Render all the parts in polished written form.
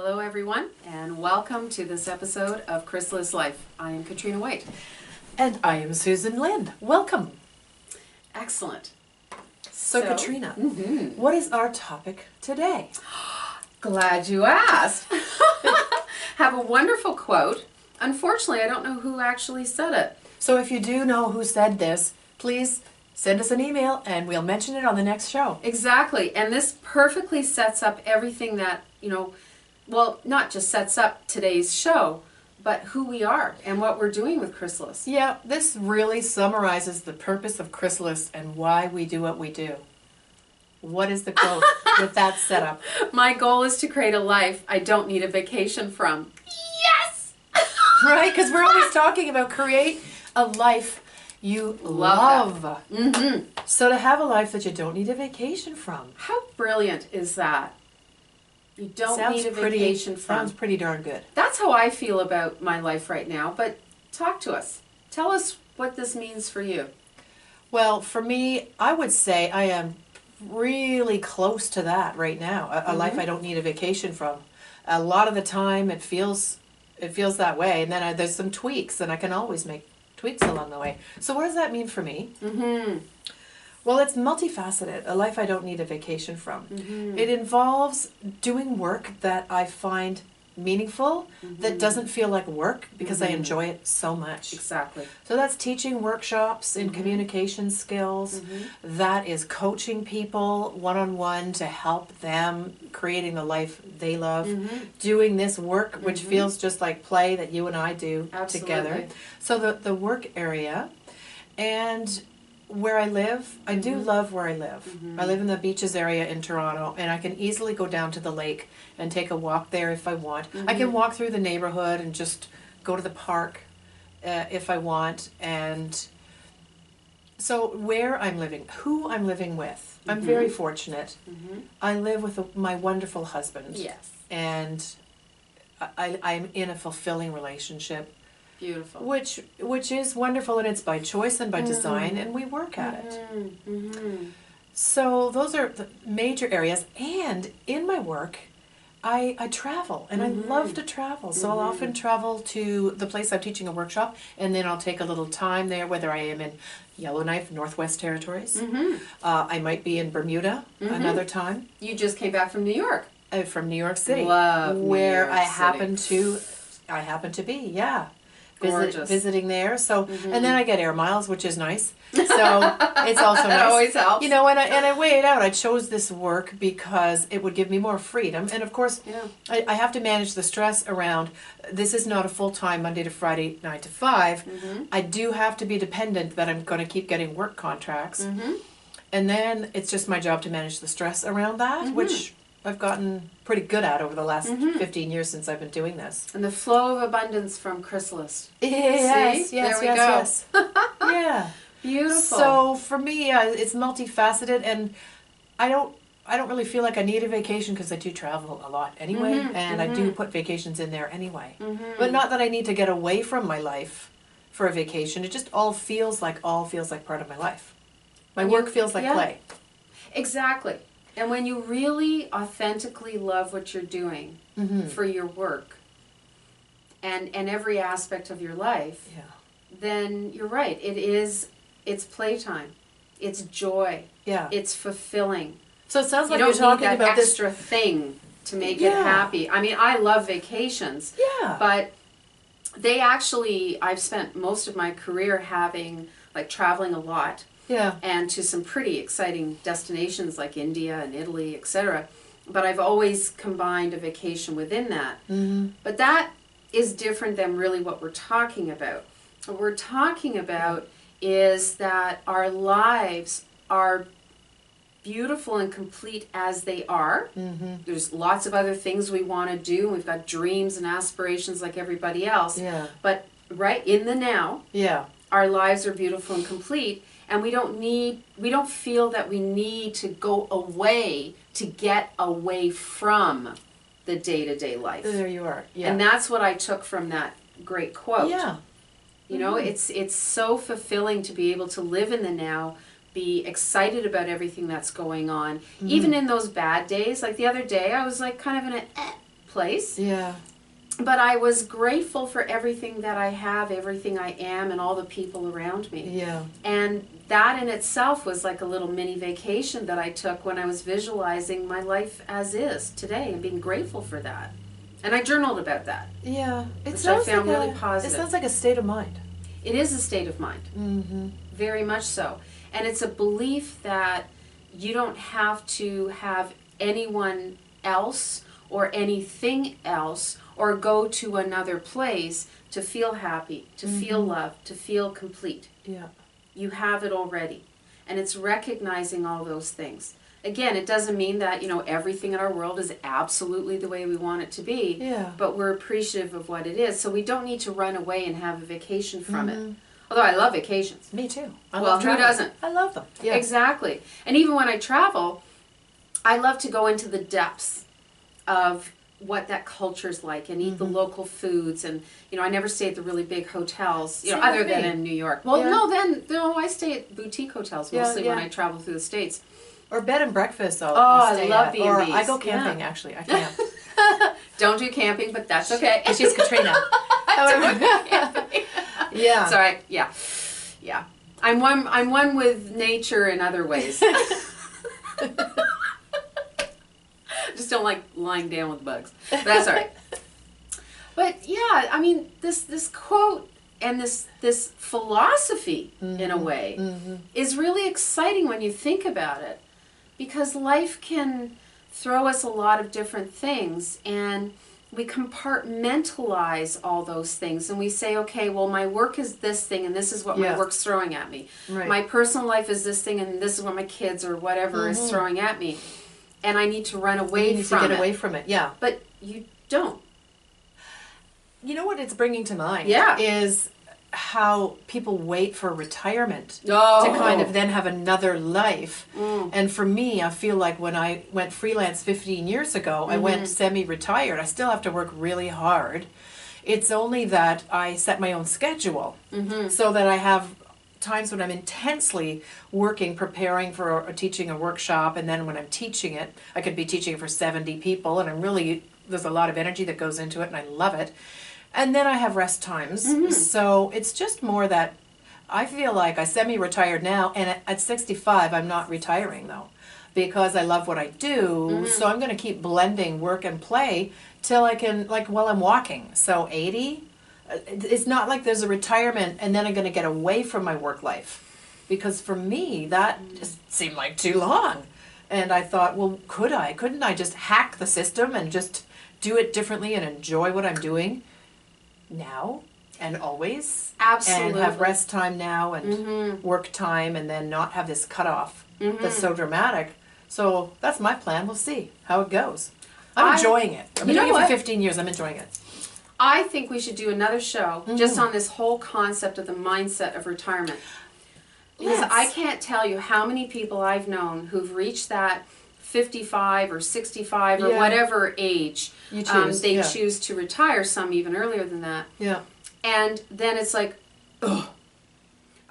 Hello everyone, and welcome to this episode of Crysalyst Life. I am Katrina White. And I am Lynne. Welcome. Excellent. So Katrina, what is our topic today? Glad you asked. Have a wonderful quote. Unfortunately, I don't know who actually said it. So if you do know who said this, please send us an email and we'll mention it on the next show. Exactly, and this perfectly sets up everything that, well, not just sets up today's show, but who we are and what we're doing with Crysalyst. Yeah, this really summarizes the purpose of Crysalyst and why we do what we do. What is the quote with that setup? My goal is to create a life I don't need a vacation from. Yes! Right, because we're always talking about create a life you love. So to have a life that you don't need a vacation from. How brilliant is that? You don't need a vacation from. Sounds pretty darn good. That's how I feel about my life right now, but talk to us. Tell us what this means for you. Well, for me, I would say I am really close to that right now. A life I don't need a vacation from. A lot of the time it feels that way, and then there's some tweaks, and I can always make tweaks along the way. So what does that mean for me? Well, it's multifaceted, a life I don't need a vacation from. It involves doing work that I find meaningful, that doesn't feel like work because I enjoy it so much. Exactly. So that's teaching workshops in communication skills. That is coaching people one-on-one to help them creating the life they love. Doing this work, which feels just like play that you and I do together. So the work area. And where I live, I do love where I live. I live in the beaches area in Toronto, and I can easily go down to the lake and take a walk there if I want. I can walk through the neighborhood and just go to the park if I want. And so where I'm living, who I'm living with, I'm very fortunate. I live with my wonderful husband. Yes. And I'm in a fulfilling relationship. Beautiful. Which is wonderful, and it's by choice and by design, and we work at it. So those are the major areas. And in my work, I travel, and I love to travel. So I'll often travel to the place I'm teaching a workshop, and then I'll take a little time there, whether I am in Yellowknife, Northwest Territories. I might be in Bermuda another time. You just came back from New York. From New York City. Love where New York I happen to be, yeah. Visiting there, so and then I get air miles, which is nice. So it's also nice. It always helps. And I weigh it out. I chose this work because it would give me more freedom, and of course, I have to manage the stress around. This is not a full-time Monday to Friday 9 to 5. I do have to be dependent that I'm going to keep getting work contracts, and then it's just my job to manage the stress around that, which I've gotten pretty good at over the last 15 years since I've been doing this. And the flow of abundance from Crysalyst. Yes, there we go. Yeah. Beautiful. So for me, it's multifaceted, and I don't really feel like I need a vacation because I do travel a lot anyway, and I do put vacations in there anyway. But not that I need to get away from my life for a vacation. It just all feels like part of my life. My work feels like play. Exactly. And when you really authentically love what you're doing for your work and every aspect of your life, then you're right. It's playtime. It's joy. Yeah. It's fulfilling. So it sounds like you you're don't talking need that about extra thing to make it happy. I mean, I love vacations. Yeah. But I've spent most of my career traveling a lot. Yeah. And to some pretty exciting destinations like India and Italy, etc. But I've always combined a vacation within that. But that is different than really what we're talking about. What we're talking about is that our lives are beautiful and complete as they are. There's lots of other things we want to do. We've got dreams and aspirations like everybody else. Yeah. But right in the now, our lives are beautiful and complete. And we don't feel that we need to go away to get away from the day-to-day life. There you are. Yeah. And that's what I took from that great quote. Yeah. You know, it's so fulfilling to be able to live in the now, be excited about everything that's going on. Even in those bad days, like the other day, I was like kind of in a place. Yeah. But I was grateful for everything that I have, everything I am, and all the people around me. Yeah. And that in itself was like a little mini vacation that I took when I was visualizing my life as is today and being grateful for that. And I journaled about that. Yeah. Which I found really positive. It sounds like a state of mind. It is a state of mind. Mm-hmm. Very much so. And it's a belief that you don't have to have anyone else or anything else or go to another place to feel happy, to feel loved, to feel complete. Yeah. You have it already. And it's recognizing all those things. Again, it doesn't mean that, everything in our world is absolutely the way we want it to be. Yeah. But we're appreciative of what it is. So we don't need to run away and have a vacation from it. Although I love vacations. Me too. Well, who doesn't? I love them. Yeah. Exactly. And even when I travel, I love to go into the depths of what that culture's like and eat the local foods. And, I never stay at the really big hotels, other than in New York. Well, no, I stay at boutique hotels mostly when I travel through the States. Or bed and breakfast. I love B&Bs. Or I go camping, actually. I camp. Don't do camping, but that's okay. She's Katrina. Yeah. Sorry. Yeah. I'm one with nature in other ways. Just don't like lying down with bugs. But that's all right. But yeah, I mean, this quote and this philosophy, in a way, is really exciting when you think about it, because life can throw us a lot of different things, and we compartmentalize all those things, and we say, okay, well, my work is this thing, and this is what my work's throwing at me. Right. My personal life is this thing, and this is what my kids or whatever is throwing at me. And I need to run away from it. You need to get away from it, yeah. But you don't. You know what it's bringing to mind? Yeah. Is how people wait for retirement to Oh. kind of then have another life. And for me, I feel like when I went freelance 15 years ago, I went semi-retired. I still have to work really hard. It's only that I set my own schedule so that I have times when I'm intensely working, preparing for teaching a workshop, and then when I'm teaching it, I could be teaching it for 70 people, and there's a lot of energy that goes into it, and I love it. And then I have rest times. So it's just more that I feel like I semi-retired now, and at 65, I'm not retiring though, because I love what I do. So I'm going to keep blending work and play till I can, while I'm walking. So 80, it's not like there's a retirement and then I'm going to get away from my work life, because for me that just seemed like too long. And I thought, well, couldn't I just hack the system and just do it differently and enjoy what I'm doing now and always? Absolutely. And have rest time now and work time, and then not have this cutoff that's so dramatic. So that's my plan. We'll see how it goes. I'm enjoying it. I've been doing it for 15 years. I'm enjoying it. I think we should do another show just on this whole concept of the mindset of retirement. Because I can't tell you how many people I've known who've reached that 55 or 65 or whatever age you choose. They choose to retire, some even earlier than that. Yeah. And then it's like, ugh.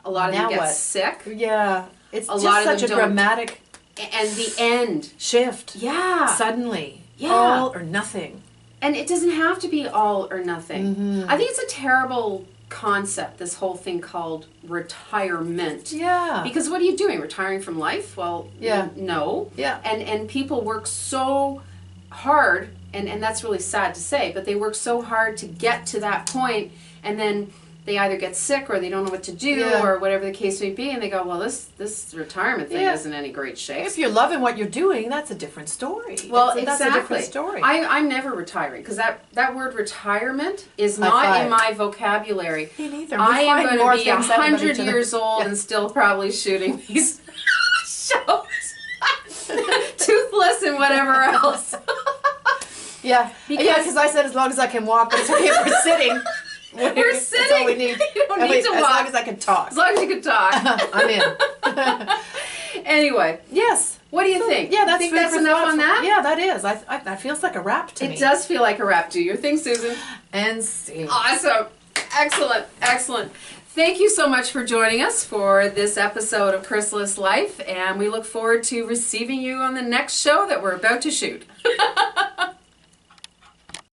A lot of them get sick. Yeah. It's a just lot such of them a dramatic and the end. shift. Yeah. Suddenly. Yeah. All or nothing. And it doesn't have to be all or nothing. I think it's a terrible concept, this whole thing called retirement. Yeah. Because what are you doing? Retiring from life? Well, no. Yeah. And people work so hard, and that's really sad to say, but they work so hard to get to that point, and then they either get sick or they don't know what to do or whatever the case may be, and they go, well, this retirement thing isn't any great shape. If you're loving what you're doing, that's a different story. Well, that's a different story. I'm never retiring, because that word retirement is not in my vocabulary. Me neither. I am going to be 100 years old and still probably shooting these shows. Toothless and whatever else. Because I said as long as I can walk, but it's okay if we're sitting. We're sitting. That's all we need. You don't need to walk. As long as I can talk. As long as you can talk. I'm in. Anyway. Yes. What do you think? Yeah, that's food that's for enough thought. on that? Yeah, that is. That feels like a wrap to me. It does feel like a wrap. Do your thing, Susan. And see. Awesome. Excellent. Excellent. Thank you so much for joining us for this episode of Crysalyst Life, and we look forward to receiving you on the next show that we're about to shoot.